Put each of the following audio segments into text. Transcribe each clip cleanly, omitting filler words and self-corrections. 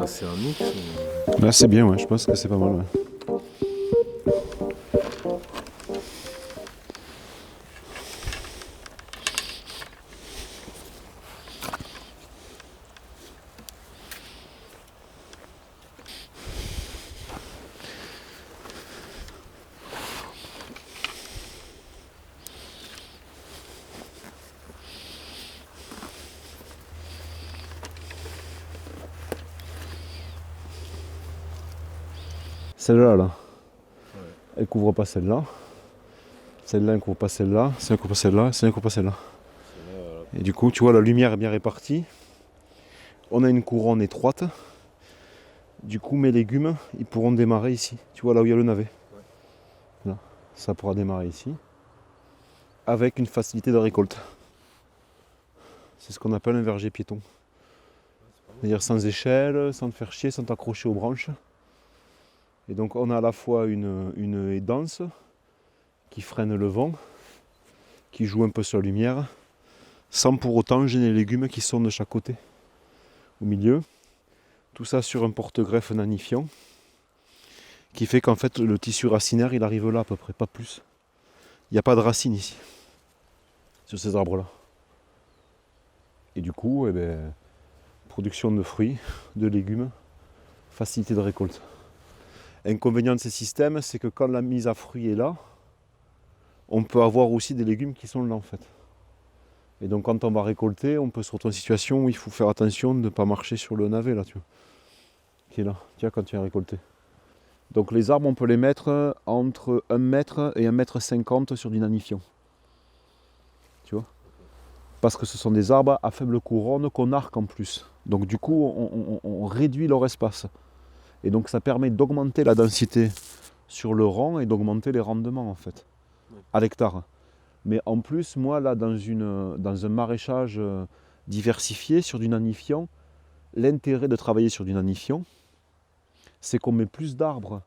c'est un mix ou... Là c'est bien, ouais, je pense que c'est pas mal. Ouais. Celle-là, là, elle couvre pas celle-là. Celle-là, elle couvre pas celle-là. Celle-là, elle couvre pas celle-là. Celle-là, elle couvre pas celle-là. Et du coup, tu vois, la lumière est bien répartie. On a une couronne étroite. Du coup, mes légumes, ils pourront démarrer ici. Tu vois, là où il y a le navet. Là, ça pourra démarrer ici. Avec une facilité de récolte. C'est ce qu'on appelle un verger piéton. C'est-à-dire sans échelle, sans te faire chier, sans t'accrocher aux branches. Et donc on a à la fois une haie dense qui freine le vent, qui joue un peu sur la lumière, sans pour autant gêner les légumes qui sont de chaque côté, au milieu. Tout ça sur un porte-greffe nanifiant, qui fait qu'en fait le tissu racinaire il arrive là à peu près, pas plus. Il n'y a pas de racines ici, sur ces arbres-là. Et du coup, production de fruits, de légumes, facilité de récolte. L'inconvénient de ces systèmes, c'est que quand la mise à fruit est là, on peut avoir aussi des légumes qui sont là en fait. Et donc quand on va récolter, on peut se retrouver en situation où il faut faire attention de ne pas marcher sur le navet là, tu vois. Qui est là, tu vois, quand tu as récolté. Donc les arbres, on peut les mettre entre 1 mètre et 1,50 m sur du nanifiant. Tu vois. Parce que ce sont des arbres à faible couronne qu'on arque en plus. Donc du coup, on réduit leur espace. Et donc ça permet d'augmenter la densité sur le rang et d'augmenter les rendements en fait, à l'hectare. Mais en plus, moi là, dans un maraîchage diversifié sur du nanifiant, l'intérêt de travailler sur du nanifiant, c'est qu'on met plus d'arbres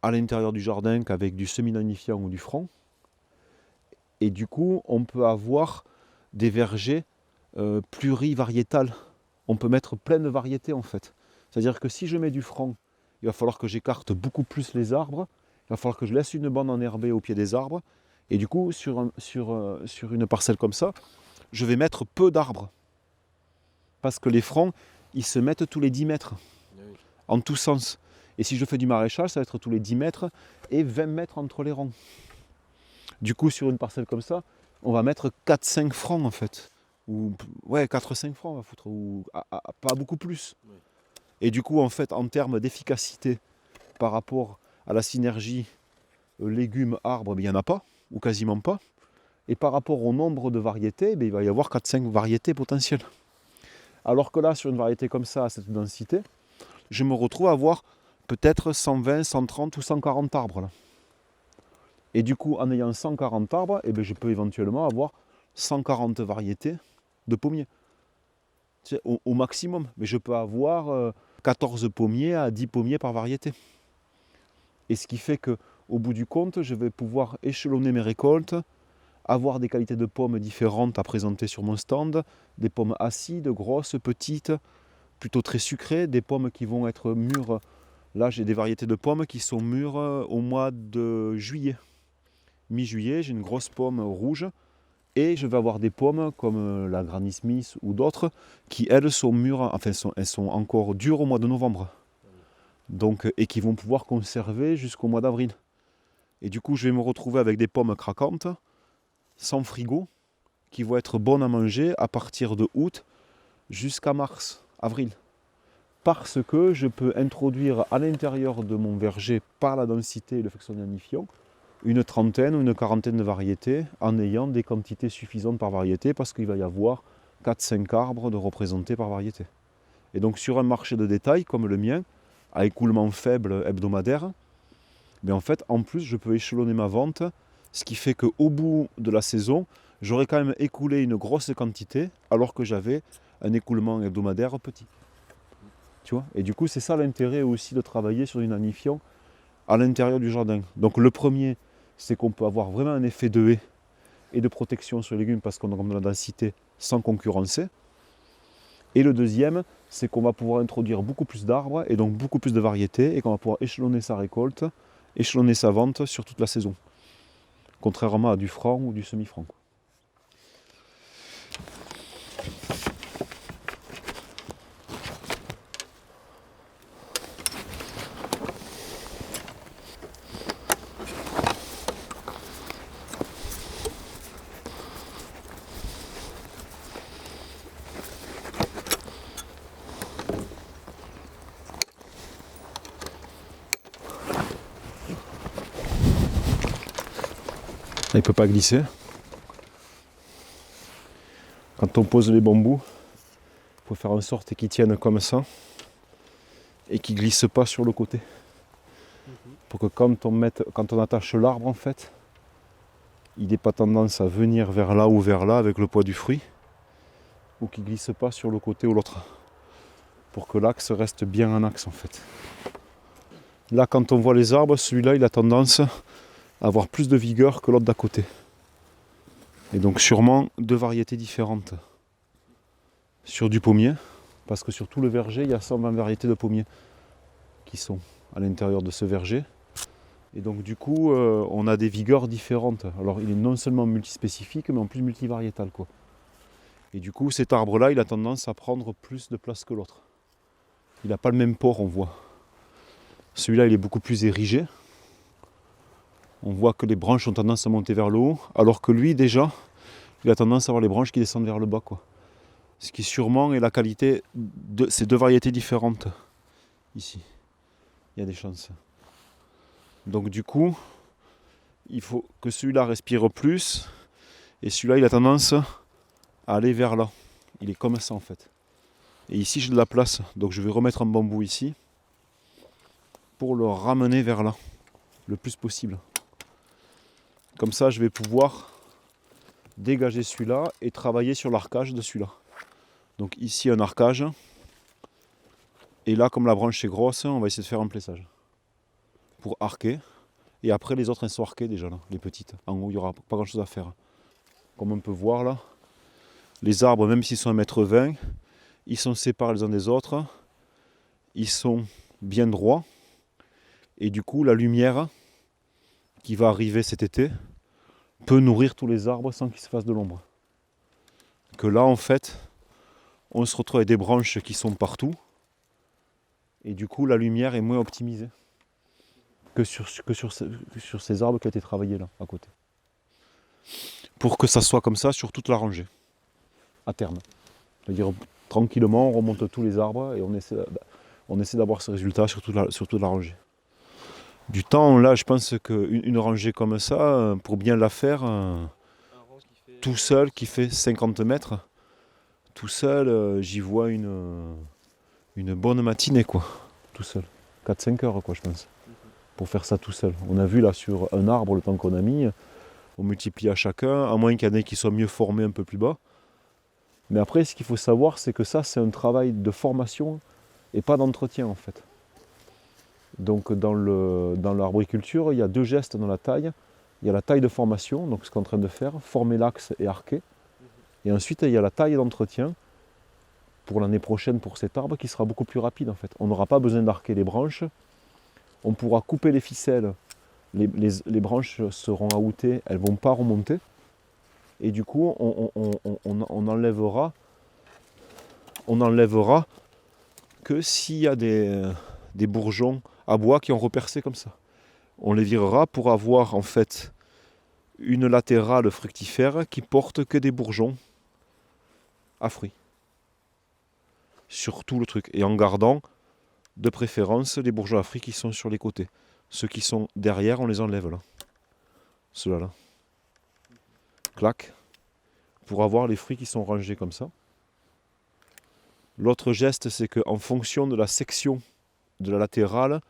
à l'intérieur du jardin qu'avec du semi-nanifiant ou du franc. Et du coup, on peut avoir des vergers plurivariétales. On peut mettre plein de variétés en fait. C'est-à-dire que si je mets du franc, il va falloir que j'écarte beaucoup plus les arbres. Il va falloir que je laisse une bande enherbée au pied des arbres. Et du coup, sur une parcelle comme ça, je vais mettre peu d'arbres. Parce que les francs, ils se mettent tous les 10 mètres, en tous sens. Et si je fais du maraîchage, ça va être tous les 10 mètres et 20 mètres entre les rangs. Du coup, sur une parcelle comme ça, on va mettre 4-5 francs en fait. Ou, ouais, 4-5 francs on va foutre, ou pas beaucoup plus. Et du coup, en fait, en termes d'efficacité par rapport à la synergie légumes-arbres, il n'y en a pas, ou quasiment pas. Et par rapport au nombre de variétés, il va y avoir 4-5 variétés potentielles. Alors que là, sur une variété comme ça, à cette densité, je me retrouve à avoir peut-être 120, 130 ou 140 arbres. Là. Et du coup, en ayant 140 arbres, je peux éventuellement avoir 140 variétés de pommiers. Au maximum. Mais je peux avoir 14 pommiers à 10 pommiers par variété. Et ce qui fait qu'au bout du compte, je vais pouvoir échelonner mes récoltes, avoir des qualités de pommes différentes à présenter sur mon stand, des pommes acides, grosses, petites, plutôt très sucrées, des pommes qui vont être mûres. Là, j'ai des variétés de pommes qui sont mûres au mois de juillet. Mi-juillet, j'ai une grosse pomme rouge et je vais avoir des pommes comme la Granny Smith ou d'autres qui, elles, sont mûres, enfin, elles sont encore dures au mois de novembre. Donc, et qui vont pouvoir conserver jusqu'au mois d'avril. Et du coup, je vais me retrouver avec des pommes craquantes, sans frigo, qui vont être bonnes à manger à partir de août jusqu'à mars, avril. Parce que je peux introduire à l'intérieur de mon verger, par la densité et le faisceau nanifiant, une trentaine ou une quarantaine de variétés en ayant des quantités suffisantes par variété parce qu'il va y avoir 4-5 arbres de représentés par variété. Et donc sur un marché de détail comme le mien, à écoulement faible hebdomadaire, en fait en plus je peux échelonner ma vente, ce qui fait qu'au bout de la saison, j'aurais quand même écoulé une grosse quantité alors que j'avais un écoulement hebdomadaire petit. Tu vois ? Et du coup c'est ça l'intérêt aussi de travailler sur du nanifiant à l'intérieur du jardin. Donc le premier, c'est qu'on peut avoir vraiment un effet de haie et de protection sur les légumes parce qu'on augmente la densité sans concurrencer. Et le deuxième, c'est qu'on va pouvoir introduire beaucoup plus d'arbres et donc beaucoup plus de variétés et qu'on va pouvoir échelonner sa récolte, échelonner sa vente sur toute la saison. Contrairement à du franc ou du semi-franc. Il ne peut pas glisser. Quand on pose les bambous, il faut faire en sorte qu'ils tiennent comme ça et qu'ils ne glissent pas sur le côté. Pour que quand on attache l'arbre, en fait, il n'ait pas tendance à venir vers là ou vers là avec le poids du fruit, ou qu'il ne glisse pas sur le côté ou l'autre. Pour que l'axe reste bien en axe, en fait. Là, quand on voit les arbres, celui-là, il a tendance à avoir plus de vigueur que l'autre d'à côté. Et donc sûrement deux variétés différentes. Sur du pommier, parce que sur tout le verger, il y a 120 variétés de pommiers qui sont à l'intérieur de ce verger. Et donc du coup, on a des vigueurs différentes. Alors il est non seulement multispécifique, mais en plus multivariétal, quoi. Et du coup, cet arbre-là, il a tendance à prendre plus de place que l'autre. Il n'a pas le même port, on voit. Celui-là, il est beaucoup plus érigé. On voit que les branches ont tendance à monter vers le haut, alors que lui, déjà, il a tendance à avoir les branches qui descendent vers le bas, quoi. Ce qui sûrement est la qualité de ces deux variétés différentes. Ici, il y a des chances. Donc du coup, il faut que celui-là respire plus, et celui-là, il a tendance à aller vers là. Il est comme ça, en fait. Et ici, j'ai de la place, donc je vais remettre un bambou ici, pour le ramener vers là, le plus possible. Comme ça, je vais pouvoir dégager celui-là et travailler sur l'arcage de celui-là. Donc ici, un arcage. Et là, comme la branche est grosse, on va essayer de faire un plessage. Pour arquer. Et après, les autres, elles sont arquées déjà, là, les petites. En haut, il n'y aura pas grand-chose à faire. Comme on peut voir là, les arbres, même s'ils sont 1,20 m, ils sont séparés les uns des autres. Ils sont bien droits. Et du coup, la lumière qui va arriver cet été peut nourrir tous les arbres sans qu'ils se fassent de l'ombre. Que là, en fait, on se retrouve avec des branches qui sont partout. Et du coup, la lumière est moins optimisée que sur ces arbres qui ont été travaillés là, à côté. Pour que ça soit comme ça sur toute la rangée, à terme. C'est-à-dire, tranquillement, on remonte tous les arbres et on essaie d'avoir ce résultat sur toute la rangée. Du temps, là, je pense qu'une rangée comme ça, pour bien la faire, tout seul, qui fait 50 mètres, tout seul, j'y vois une bonne matinée, quoi. Tout seul. 4-5 heures, quoi, je pense. Pour faire ça tout seul. On a vu là sur un arbre le temps qu'on a mis, on multiplie à chacun, à moins qu'il y en ait qui soient mieux formés un peu plus bas. Mais après, ce qu'il faut savoir, c'est que ça, c'est un travail de formation et pas d'entretien, en fait. Donc dans l'arboriculture, il y a deux gestes dans la taille. Il y a la taille de formation, donc ce qu'on est en train de faire, former l'axe et arquer. Et ensuite, il y a la taille d'entretien pour l'année prochaine pour cet arbre qui sera beaucoup plus rapide, en fait. On n'aura pas besoin d'arquer les branches. On pourra couper les ficelles. Les branches seront aoûtées, elles ne vont pas remonter. Et du coup, on enlèvera que s'il y a des bourgeons à bois qui ont repercé comme ça. On les virera pour avoir en fait une latérale fructifère qui porte que des bourgeons à fruits. Sur tout le truc. Et en gardant de préférence les bourgeons à fruits qui sont sur les côtés. Ceux qui sont derrière, on les enlève là. Ceux-là là. Clac. Pour avoir les fruits qui sont rangés comme ça. L'autre geste, c'est qu'en fonction de la section de la latérale,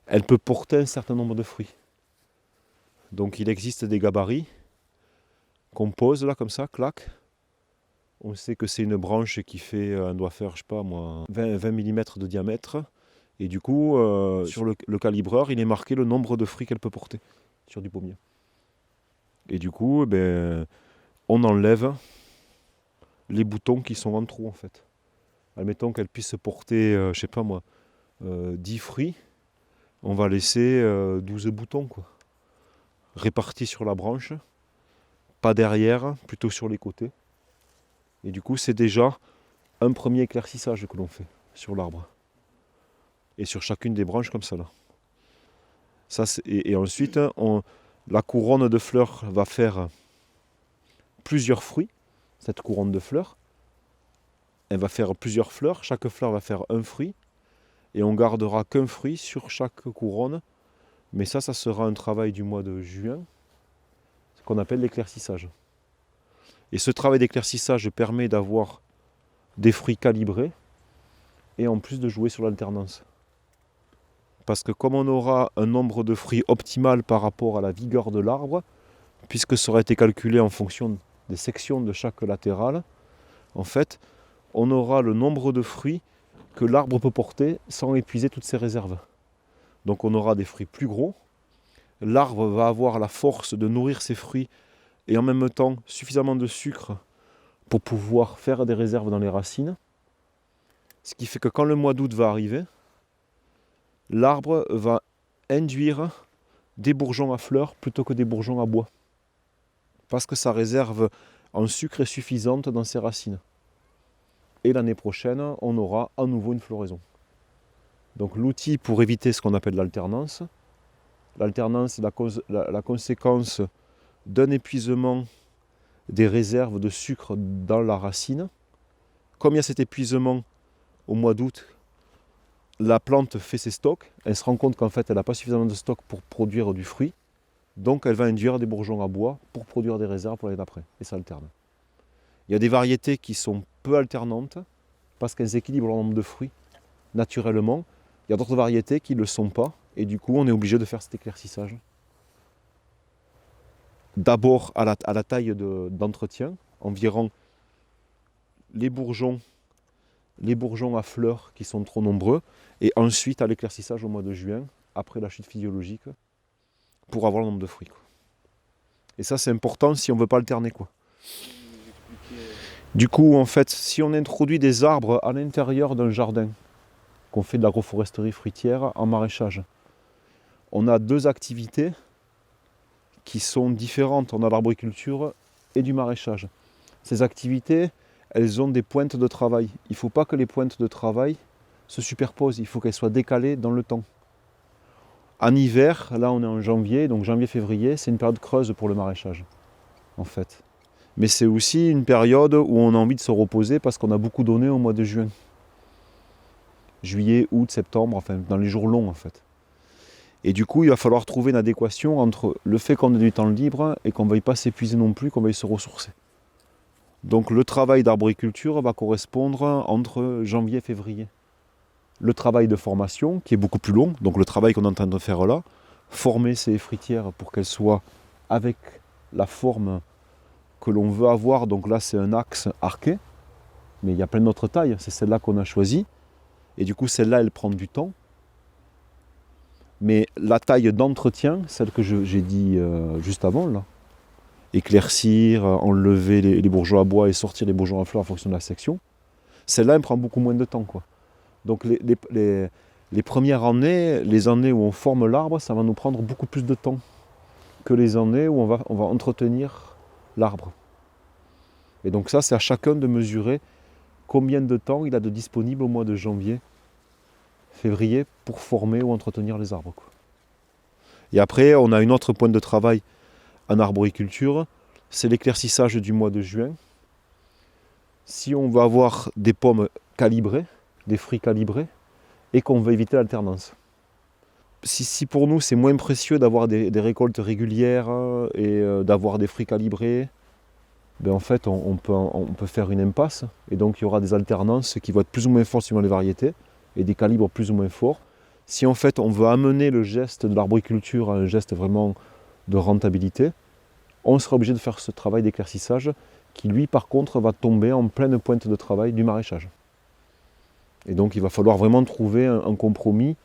elle peut porter un certain nombre de fruits. Donc il existe des gabarits qu'on pose là comme ça, clac. On sait que c'est une branche qui fait, elle doit faire, je sais pas moi, 20 mm de diamètre. Et du coup, sur le calibreur, il est marqué le nombre de fruits qu'elle peut porter sur du pommier. Et du coup, on enlève les boutons qui sont en trou en fait. admettons qu'elle puisse porter, je sais pas moi, 10 fruits, on va laisser 12 boutons, quoi, répartis sur la branche, pas derrière, plutôt sur les côtés. Et du coup, c'est déjà un premier éclaircissage que l'on fait sur l'arbre. Et sur chacune des branches comme ça là. Et ensuite, la couronne de fleurs va faire plusieurs fruits. Cette couronne de fleurs, elle va faire plusieurs fleurs. Chaque fleur va faire un fruit. Et on gardera qu'un fruit sur chaque couronne. Mais ça sera un travail du mois de juin, ce qu'on appelle l'éclaircissage. Et ce travail d'éclaircissage permet d'avoir des fruits calibrés et en plus de jouer sur l'alternance. Parce que comme on aura un nombre de fruits optimal par rapport à la vigueur de l'arbre, puisque ça aura été calculé en fonction des sections de chaque latéral, en fait, on aura le nombre de fruits que l'arbre peut porter sans épuiser toutes ses réserves. Donc on aura des fruits plus gros, l'arbre va avoir la force de nourrir ses fruits et en même temps suffisamment de sucre pour pouvoir faire des réserves dans les racines. Ce qui fait que quand le mois d'août va arriver, l'arbre va induire des bourgeons à fleurs plutôt que des bourgeons à bois. Parce que sa réserve en sucre est suffisante dans ses racines. Et l'année prochaine, on aura à nouveau une floraison. Donc l'outil pour éviter ce qu'on appelle l'alternance. L'alternance est la conséquence d'un épuisement des réserves de sucre dans la racine. Comme il y a cet épuisement au mois d'août, la plante fait ses stocks, elle se rend compte qu'en fait elle n'a pas suffisamment de stock pour produire du fruit, donc elle va induire des bourgeons à bois pour produire des réserves pour l'année d'après, et ça alterne. Il y a des variétés qui sont peu alternantes, parce qu'elles équilibrent le nombre de fruits naturellement. Il y a d'autres variétés qui ne le sont pas, et du coup on est obligé de faire cet éclaircissage. D'abord à la taille d'entretien, environ les bourgeons à fleurs qui sont trop nombreux, et ensuite à l'éclaircissage au mois de juin, après la chute physiologique, pour avoir le nombre de fruits, quoi. Et ça c'est important si on ne veut pas alterner, quoi. Du coup, en fait, si on introduit des arbres à l'intérieur d'un jardin, qu'on fait de l'agroforesterie fruitière en maraîchage, on a deux activités qui sont différentes. On a l'arboriculture et du maraîchage. Ces activités, elles ont des pointes de travail. Il ne faut pas que les pointes de travail se superposent, il faut qu'elles soient décalées dans le temps. En hiver, là on est en janvier, donc janvier-février, c'est une période creuse pour le maraîchage, en fait. Mais c'est aussi une période où on a envie de se reposer parce qu'on a beaucoup donné au mois de juin. Juillet, août, septembre, enfin dans les jours longs en fait. Et du coup, il va falloir trouver une adéquation entre le fait qu'on ait du temps libre et qu'on ne veuille pas s'épuiser non plus, qu'on veuille se ressourcer. Donc le travail d'arboriculture va correspondre entre janvier et février. Le travail de formation, qui est beaucoup plus long, donc le travail qu'on est en train de faire là, former ces fruitières pour qu'elles soient avec la forme que l'on veut avoir. Donc là, c'est un axe arqué, mais il y a plein d'autres tailles, c'est celle-là qu'on a choisie. Et du coup, celle-là, elle prend du temps. Mais la taille d'entretien, celle que j'ai dit juste avant, là, éclaircir, enlever les bourgeons à bois et sortir les bourgeons à fleurs en fonction de la section, celle-là, elle prend beaucoup moins de temps, quoi. Donc les premières années, les années où on forme l'arbre, ça va nous prendre beaucoup plus de temps que les années où on va entretenir l'arbre. Et donc ça, c'est à chacun de mesurer combien de temps il a de disponible au mois de janvier, février, pour former ou entretenir les arbres, quoi. Et après, on a une autre pointe de travail en arboriculture, c'est l'éclaircissage du mois de juin. Si on veut avoir des pommes calibrées, des fruits calibrés, et qu'on veut éviter l'alternance. Si pour nous c'est moins précieux d'avoir des récoltes régulières et d'avoir des fruits calibrés, ben en fait on peut faire une impasse, et donc il y aura des alternances qui vont être plus ou moins fortes suivant les variétés, et des calibres plus ou moins forts. Si en fait on veut amener le geste de l'arboriculture à un geste vraiment de rentabilité, on sera obligé de faire ce travail d'éclaircissage qui lui par contre va tomber en pleine pointe de travail du maraîchage. Et donc il va falloir vraiment trouver un compromis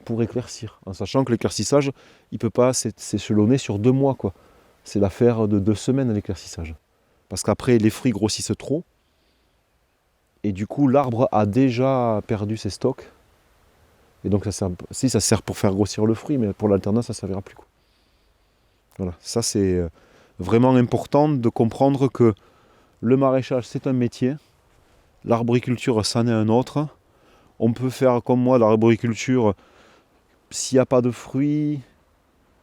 pour éclaircir, en sachant que l'éclaircissage, il ne peut pas s'échelonner sur 2 mois, quoi. C'est l'affaire de 2 semaines l'éclaircissage. Parce qu'après les fruits grossissent trop, Et du coup, l'arbre a déjà perdu ses stocks. Et donc, ça sert pour faire grossir le fruit, mais pour l'alternance, ça ne servira plus, quoi. Voilà, ça c'est vraiment important de comprendre que le maraîchage, c'est un métier. L'arboriculture, c'en est un autre. On peut faire comme moi, l'arboriculture, s'il n'y a pas de fruits,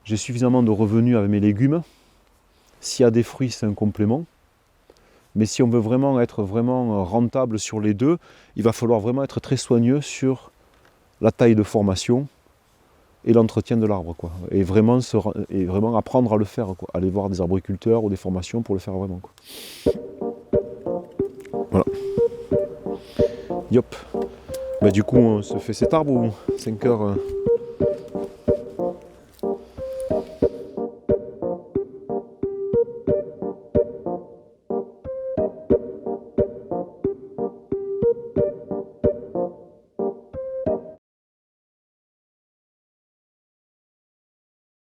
j'ai suffisamment de revenus avec mes légumes. S'il y a des fruits, c'est un complément. Mais si on veut vraiment être vraiment rentable sur les deux, il va falloir vraiment être très soigneux sur la taille de formation et l'entretien de l'arbre, quoi. Et vraiment apprendre à le faire, quoi. Aller voir des arboriculteurs ou des formations pour le faire vraiment, quoi. Voilà. Yop. Bah, du coup, on se fait cet arbre ou 5 heures